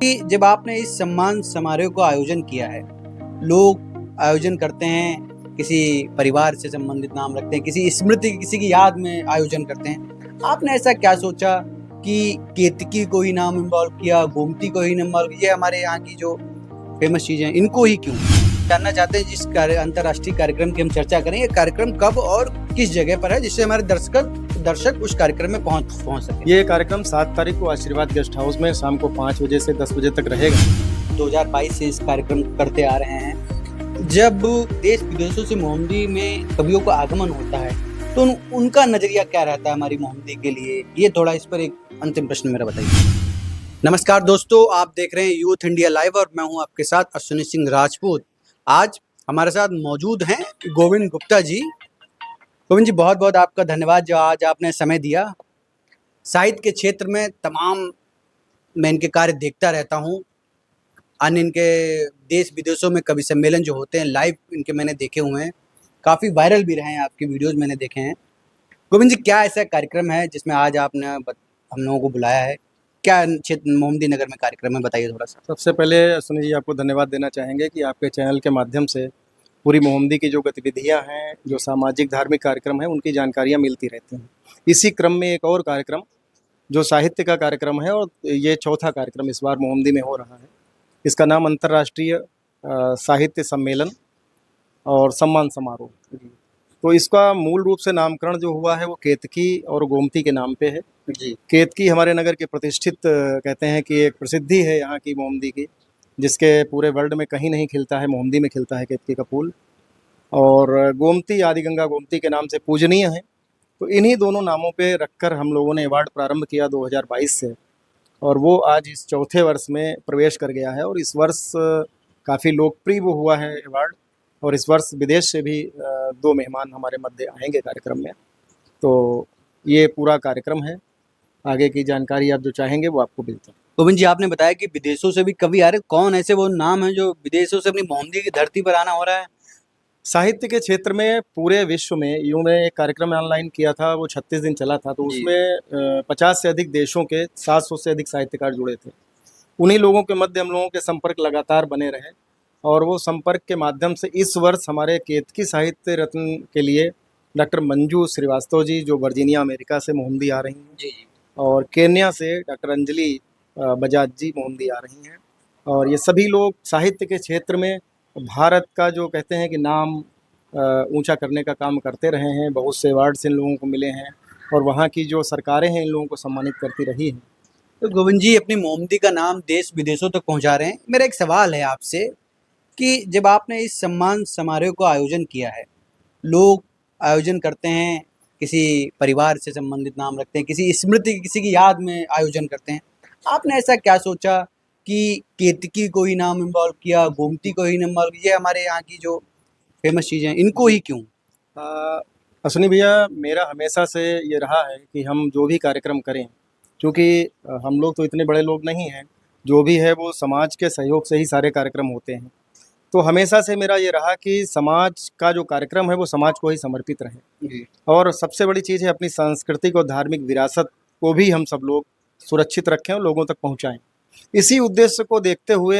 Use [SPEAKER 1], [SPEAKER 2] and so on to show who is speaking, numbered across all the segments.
[SPEAKER 1] कि जब आपने इस सम्मान समारोह को आयोजन किया है, लोग आयोजन करते हैं, किसी परिवार से संबंधित नाम रखते हैं, किसी स्मृति, किसी की याद में आयोजन करते हैं। आपने ऐसा क्या सोचा कि केतकी को ही नाम इन्वॉल्व किया, गोमती को ही इन्वॉल्व किया, ये हमारे यहाँ की जो फेमस चीज़ें हैं, इनको ही क्यों? जानना चाहते हैं जिस अंतर्राष्ट्रीय कार्यक्रम की हम चर्चा करें, ये कार्यक्रम कब और किस जगह पर है, जिससे हमारे दर्शक उस कार्यक्रम में पहुंच सके।
[SPEAKER 2] ये कार्यक्रम 7 तारीख को आशीर्वाद गेस्ट हाउस में शाम को 5 बजे से 10 बजे तक रहेगा।
[SPEAKER 1] 2022 से इस कार्यक्रम करते आ रहे हैं। जब देश विदेशों से मोहम्मदी में कवियों का आगमन होता है तो उनका नजरिया क्या रहता है हमारी मोहम्मदी के लिए, ये थोड़ा इस पर एक अंतिम प्रश्न मेरा बताइए। नमस्कार दोस्तों, आप देख रहे हैं यूथ इंडिया लाइव और मैं हूं आपके साथ अश्विनी सिंह राजपूत। आज हमारे साथ मौजूद हैं गोविंद गुप्ता जी। गोविंद जी, बहुत बहुत आपका धन्यवाद जो आज आपने समय दिया। साहित्य के क्षेत्र में तमाम मैं इनके कार्य देखता रहता हूँ। अन्य इनके देश विदेशों में कवि सम्मेलन जो होते हैं लाइव इनके मैंने देखे हुए हैं, काफ़ी वायरल भी रहे हैं, आपकी वीडियोस मैंने देखे हैं। गोविंद जी, क्या ऐसा कार्यक्रम है जिसमें आज आपने हम लोगों को बुलाया है? क्या क्षेत्र मोहम्मदी नगर में कार्यक्रम है, बताइए थोड़ा सा।
[SPEAKER 2] सबसे पहले सुनील जी आपको धन्यवाद देना चाहेंगे कि आपके चैनल के माध्यम से पूरी मोहम्मदी की जो गतिविधियां हैं, जो सामाजिक धार्मिक कार्यक्रम हैं, उनकी जानकारियां मिलती रहती हैं। इसी क्रम में एक और कार्यक्रम जो साहित्य का कार्यक्रम है, और ये चौथा कार्यक्रम इस बार मोहम्मदी में हो रहा है। इसका नाम अंतर्राष्ट्रीय साहित्य सम्मेलन और सम्मान समारोह। तो इसका मूल रूप से नामकरण जो हुआ है वो केतकी और गोमती के नाम पे है
[SPEAKER 1] जी।
[SPEAKER 2] केतकी हमारे नगर के प्रतिष्ठित कहते हैं कि एक प्रसिद्धि है यहाँ की मोहम्मदी की, जिसके पूरे वर्ल्ड में कहीं नहीं खिलता है, मोहम्मदी में खिलता है केतकी का फूल। और गोमती आदि गंगा गोमती के नाम से पूजनीय है। तो इन्हीं दोनों नामों पे रखकर हम लोगों ने अवार्ड प्रारंभ किया 2022 से, और वो आज इस चौथे वर्ष में प्रवेश कर गया है। और इस वर्ष काफ़ी लोकप्रिय वो हुआ है अवार्ड, और इस वर्ष विदेश से भी 2 मेहमान हमारे मध्य आएंगे कार्यक्रम में। तो ये पूरा कार्यक्रम है। आगे की जानकारी आप जो चाहेंगे वो आपको मिलता है।
[SPEAKER 1] गोविंद जी, आपने बताया कि विदेशों से भी कवि आ रहे, कौन ऐसे वो नाम है जो विदेशों से अपनी मोहम्मदी की धरती पर आना हो रहा है?
[SPEAKER 2] साहित्य के क्षेत्र में पूरे विश्व में यूँ मैं एक कार्यक्रम ऑनलाइन किया था, वो 36 दिन चला था। तो उसमें 50 से अधिक देशों के 700 से अधिक साहित्यकार जुड़े थे। उन्हीं लोगों के मध्य हम लोगों के संपर्क लगातार बने रहे, और वो संपर्क के माध्यम से इस वर्ष हमारे केतकी साहित्य रत्न के लिए डॉक्टर मंजू श्रीवास्तव जी, जो वर्जीनिया अमेरिका से मोहम्मदी आ रही हैं,
[SPEAKER 1] जी।
[SPEAKER 2] और केन्या से डॉक्टर अंजलि बजाज जी मोहम्मदी आ रही हैं। और ये सभी लोग साहित्य के क्षेत्र में भारत का जो कहते हैं कि नाम ऊंचा करने का काम करते रहे हैं। बहुत से अवार्ड्स इन लोगों को मिले हैं, और वहाँ की जो सरकारें हैं इन लोगों को सम्मानित करती रही हैं।
[SPEAKER 1] तो गोविंद जी, अपनी मोमबत्ती का नाम देश विदेशों तक पहुंचा रहे हैं। मेरा एक सवाल है आपसे कि जब आपने इस सम्मान समारोह को आयोजन किया है, लोग आयोजन करते हैं, किसी परिवार से संबंधित नाम रखते हैं, किसी स्मृति, किसी की याद में आयोजन करते हैं। आपने ऐसा क्या सोचा कि केतकी को ही नाम इन्वॉल्व किया, गोमती को ही इन्वॉल्व किया, ये हमारे यहाँ की जो फेमस चीज़ें हैं, इनको ही क्यों?
[SPEAKER 2] अश्विनी भैया, मेरा हमेशा से ये रहा है कि हम जो भी कार्यक्रम करें, क्योंकि हम लोग तो इतने बड़े लोग नहीं हैं, जो भी है वो समाज के सहयोग से ही सारे कार्यक्रम होते हैं। तो हमेशा से मेरा ये रहा कि समाज का जो कार्यक्रम है वो समाज को ही समर्पित रहे।
[SPEAKER 1] जी।
[SPEAKER 2] और सबसे बड़ी चीज़ है अपनी सांस्कृतिक और धार्मिक विरासत को भी हम सब लोग सुरक्षित रखें और लोगों तक पहुंचाएं। इसी उद्देश्य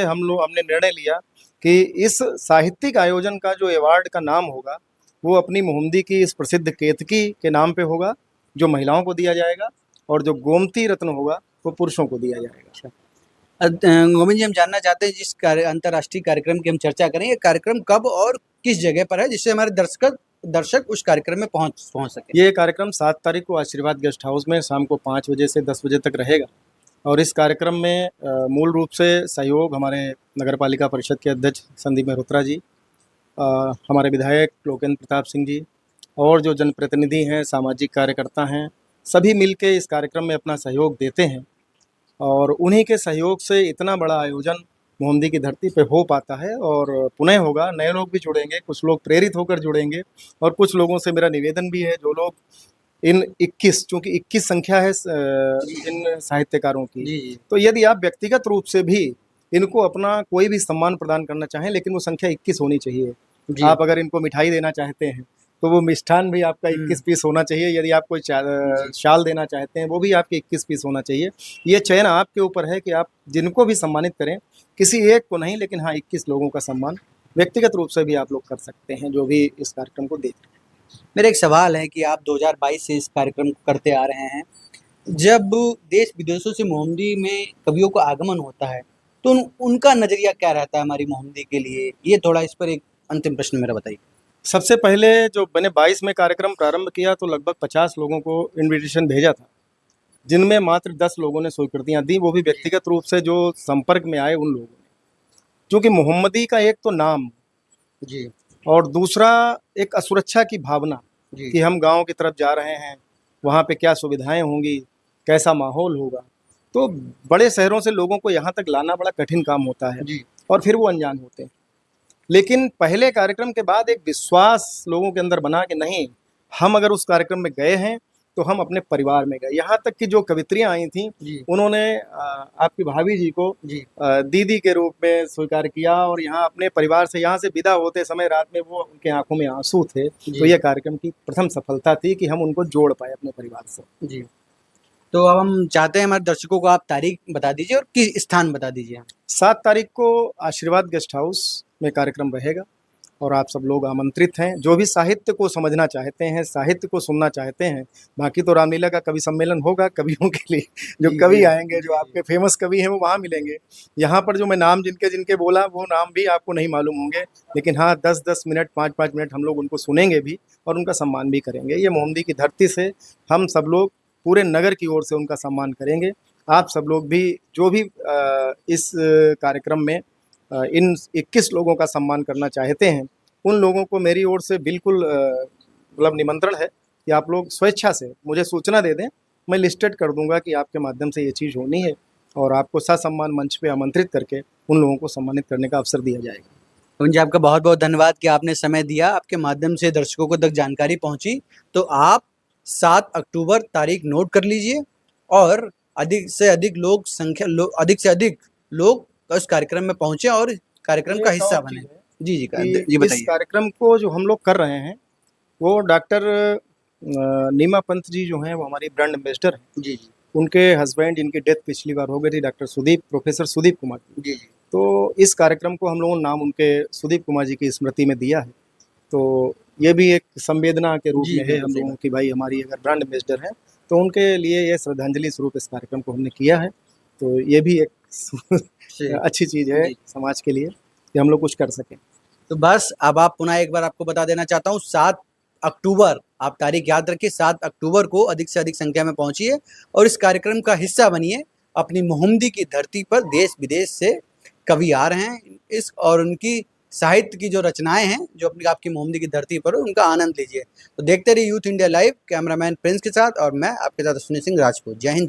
[SPEAKER 2] हमने निर्णय लिया कि इस साहित्यिक आयोजन का जो अवार्ड का नाम होगा वो अपनी मोहम्मदी की इस प्रसिद्ध केतकी के नाम पे होगा, जो महिलाओं को दिया जाएगा, और जो गोमती रत्न होगा वो पुरुषों को दिया जाएगा।
[SPEAKER 1] गोविंद जी, हम जानना चाहते हैं जिस अंतर्राष्ट्रीय कार्यक्रम की हम चर्चा करें, ये कार्यक्रम कब और किस जगह पर है, जिससे हमारे दर्शक उस कार्यक्रम में पहुंच सके।
[SPEAKER 2] ये कार्यक्रम 7 तारीख को आशीर्वाद गेस्ट हाउस में शाम को 5 बजे से 10 बजे तक रहेगा। और इस कार्यक्रम में मूल रूप से सहयोग हमारे नगर पालिका परिषद के अध्यक्ष संदीप मल्होत्रा जी, हमारे विधायक लोकेंद्र प्रताप सिंह जी, और जो जनप्रतिनिधि हैं, सामाजिक कार्यकर्ता हैं, सभी मिलके इस कार्यक्रम में अपना सहयोग देते हैं। और उन्हीं के सहयोग से इतना बड़ा आयोजन मोहम्मदी की धरती पे हो पाता है, और पुनः होगा। नए लोग भी जुड़ेंगे, कुछ लोग प्रेरित होकर जुड़ेंगे, और कुछ लोगों से मेरा निवेदन भी है, जो लोग इन 21, चूँकि 21 संख्या है इन साहित्यकारों की,
[SPEAKER 1] जी।
[SPEAKER 2] तो यदि आप व्यक्तिगत रूप से भी इनको अपना कोई भी सम्मान प्रदान करना चाहें, लेकिन वो संख्या 21 होनी चाहिए। आप अगर इनको मिठाई देना चाहते हैं तो वो मिष्ठान भी आपका 21 पीस होना चाहिए। यदि आप कोई शाल देना चाहते हैं वो भी आपके 21 पीस होना चाहिए। ये चयन आपके ऊपर है कि आप जिनको भी सम्मानित करें, किसी एक को नहीं, लेकिन हाँ 21 लोगों का सम्मान व्यक्तिगत रूप से भी आप लोग कर सकते हैं जो भी इस कार्यक्रम को देख रहे हैं।
[SPEAKER 1] मेरा एक सवाल है कि आप 2022 से इस कार्यक्रम को करते आ रहे हैं। जब देश विदेशों से मोमडी में कवियों का आगमन होता है, तो उनका नज़रिया क्या रहता है हमारी मोमडी के लिए? ये थोड़ा इस पर एक अंतिम प्रश्न मेरा बताइए।
[SPEAKER 2] सबसे पहले जो मैंने 22 में कार्यक्रम प्रारंभ किया तो लगभग 50 लोगों को इनविटेशन भेजा था, जिनमें मात्र 10 लोगों ने स्वीकृतियां दी, वो भी व्यक्तिगत रूप से जो संपर्क में आए उन लोगों ने। क्योंकि मोहम्मदी का एक तो नाम
[SPEAKER 1] जी
[SPEAKER 2] और दूसरा एक असुरक्षा की भावना
[SPEAKER 1] जी
[SPEAKER 2] कि हम गांव की तरफ जा रहे हैं, वहाँ पे क्या सुविधाएं होंगी, कैसा माहौल होगा। तो बड़े शहरों से लोगों को यहाँ तक लाना बड़ा कठिन काम होता है
[SPEAKER 1] जी
[SPEAKER 2] और फिर वो अनजान होते हैं। लेकिन पहले कार्यक्रम के बाद एक विश्वास लोगों के अंदर बना कि नहीं, हम अगर उस कार्यक्रम में गए हैं तो हम अपने परिवार में गए। यहाँ तक कि जो कवित्रियाँ आई थीं
[SPEAKER 1] जी
[SPEAKER 2] उन्होंने आपकी भाभी जी को
[SPEAKER 1] जी
[SPEAKER 2] दीदी के रूप में स्वीकार किया और यहाँ अपने परिवार से यहाँ से विदा होते समय रात में वो उनके आंखों में आंसू थे। तो ये कार्यक्रम की प्रथम सफलता थी कि हम उनको जोड़ पाए अपने परिवार से।
[SPEAKER 1] जी। तो अब हम चाहते हैं हमारे दर्शकों को आप तारीख बता दीजिए और किस स्थान बता दीजिए।
[SPEAKER 2] 7 तारीख को आशीर्वाद गेस्ट हाउस में कार्यक्रम रहेगा और आप सब लोग आमंत्रित हैं, जो भी साहित्य को समझना चाहते हैं, साहित्य को सुनना चाहते हैं। बाकी तो रामलीला का कवि सम्मेलन होगा कवियों के लिए, जो कवि आएंगे, जो आपके फेमस कवि हैं वो वहाँ मिलेंगे। यहाँ पर जो मैं नाम जिनके जिनके बोला वो नाम भी आपको नहीं मालूम होंगे, लेकिन हाँ 10-10 मिनट 5-5 मिनट हम लोग उनको सुनेंगे भी और उनका सम्मान भी करेंगे। ये मोमडी की धरती से हम सब लोग पूरे नगर की ओर से उनका सम्मान करेंगे। आप सब लोग भी जो भी इस कार्यक्रम में इन 21 लोगों का सम्मान करना चाहते हैं, उन लोगों को मेरी ओर से बिल्कुल मतलब निमंत्रण है कि आप लोग स्वेच्छा से मुझे सूचना दे दें, मैं लिस्टेड कर दूंगा कि आपके माध्यम से ये चीज़ होनी है और आपको ससम्मान मंच पे आमंत्रित करके उन लोगों को सम्मानित करने का अवसर दिया जाएगा।
[SPEAKER 1] जी, आपका बहुत बहुत धन्यवाद कि आपने समय दिया, आपके माध्यम से दर्शकों को तक जानकारी पहुंची। तो आप 7 अक्टूबर तारीख नोट कर लीजिए और अधिक से अधिक लोग उस कार्यक्रम में पहुंचे और कार्यक्रम का हिस्सा बने। जी जी
[SPEAKER 2] कि इस
[SPEAKER 1] बताइए।
[SPEAKER 2] कार्यक्रम को जो हम लोग कर रहे हैं वो डॉक्टर नीमा पंत जी जो हैं वो हमारी ब्रांड एम्बेसडर हैं।
[SPEAKER 1] जी जी
[SPEAKER 2] उनके हस्बैंड, इनकी डेथ पिछली बार हो गई थी, डॉक्टर सुदीप, प्रोफेसर सुदीप कुमार।
[SPEAKER 1] जी जी
[SPEAKER 2] तो इस कार्यक्रम को हम लोगों ने नाम उनके सुदीप कुमार जी की स्मृति में दिया है। तो ये भी एक संवेदना के रूप में है हम लोगों की, भाई हमारी अगर ब्रांड एम्बेसडर हैं तो उनके लिए ये श्रद्धांजलि स्वरूप इस कार्यक्रम को हमने किया है। तो ये भी एक अच्छी चीज़ है समाज के लिए कि हम लोग कुछ कर सकें।
[SPEAKER 1] तो बस अब आप पुनः एक बार आपको बता देना चाहता हूँ, 7 अक्टूबर, आप तारीख याद रखिए, 7 अक्टूबर को अधिक से अधिक संख्या में पहुंचिए और इस कार्यक्रम का हिस्सा बनिए। अपनी मोहम्मदी की धरती पर देश विदेश से कवि आ रहे हैं इस और उनकी साहित्य की जो रचनाएं हैं जो अपनी आपकी मोहम्मदी की धरती पर उनका आनंद लीजिए। तो देखते रहिए youth India live, cameraman Prince के साथ और मैं आपके साथ अश्विनी सिंह राजपूत। जय हिंद।